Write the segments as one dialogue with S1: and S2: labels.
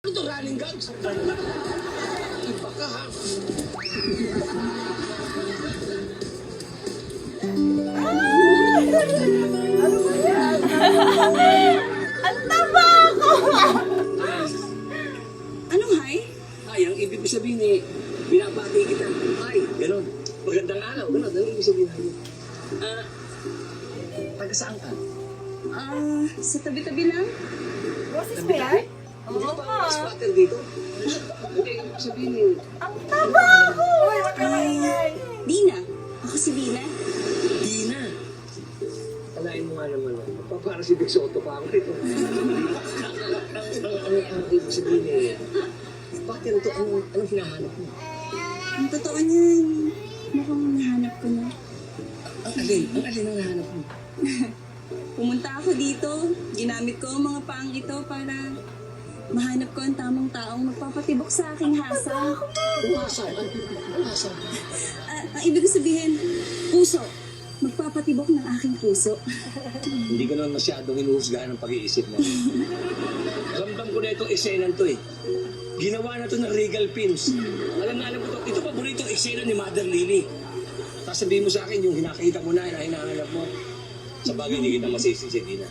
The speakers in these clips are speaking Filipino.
S1: Ano to, running gags? Iba ka, ha?
S2: Ano ba yan? Ang taba ako!
S3: Anong hi?
S1: Ay, ang ibig ko sabihin eh, binabati kita. Ay, gano'n. Magandang araw, gano'n. Ano ibig sabihin namin? Taga saan ka?
S3: Sa tabi-tabi lang.
S2: Boses mo yan?
S1: Hindi
S2: Oo
S1: pa
S2: pa.
S1: spotter dito. Hindi, ibig sabihin eh.
S2: Ang taba ako! Uy, wag ka maingay.
S3: Dina. Ako si Dina.
S1: Dina. Alain mo nga naman. Parang si Vic Soto pa ako rito. Ang ibig sabihin eh, bakit ito? Anong hinahanap mo?
S3: Ang totoo niyan, mukhang nahanap ko na.
S1: Ang alin ang nahanap mo?
S3: Pumunta ako dito, ginamit ko ang mga paang ito para mahanap ko ang tamang taong magpapatibok sa aking hasa.
S1: Umasa. Umasa.
S3: Ang ibig ko sabihin, puso. Magpapatibok ng aking puso.
S1: Hindi ka naman masyadong hinuhusgahan ng pag-iisip mo. Ramdam ko na itong eksenan to eh. Ginawa na to ng Regal Films. Alam ko to. Ito paborito eksena ni Mother Lily. Sasabihin mo sa akin yung hinakita mo na, hinahanap mo. Sa bagay, hindi kita masisisi, Dina.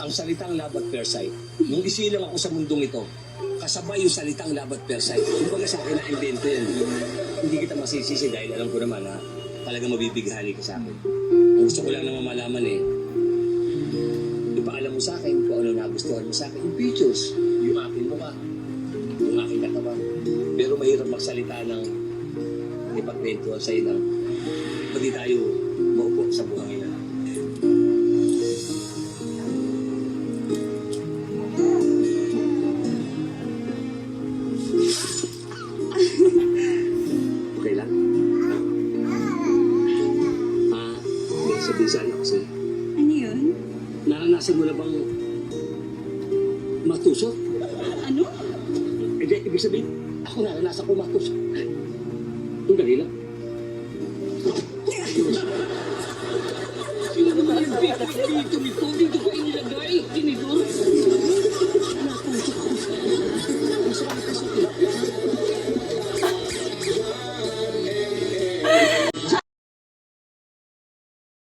S1: Ang salitang love at first sight. Nung isilang ako sa mundong ito, kasabay yung salitang love at first sight. Kumbaga sa akin na-invento yan. Hindi kita masisisi dahil alam ko naman na talagang mabibighani ka sa akin. Ang gusto ko lang naman malaman eh, ipaalam mo sa akin kung ano nagustuhan mo sa akin. Yung pictures, yung aking mukha, yung aking katawan. Pero mahirap magsalita ng ipagkwentuhan sa ilang. Pwede tayo maupo sa buhangin na. Okay lang? May sabihin sa iyo kasi,
S3: Ano yun?
S1: naranasan mo na bang matusok?
S3: Ano?
S1: Eh, di, ibig sabihin, ako naranasan ko matusok. Ang dali lang. Sino naman yung dito ko inilagay? Tinidor?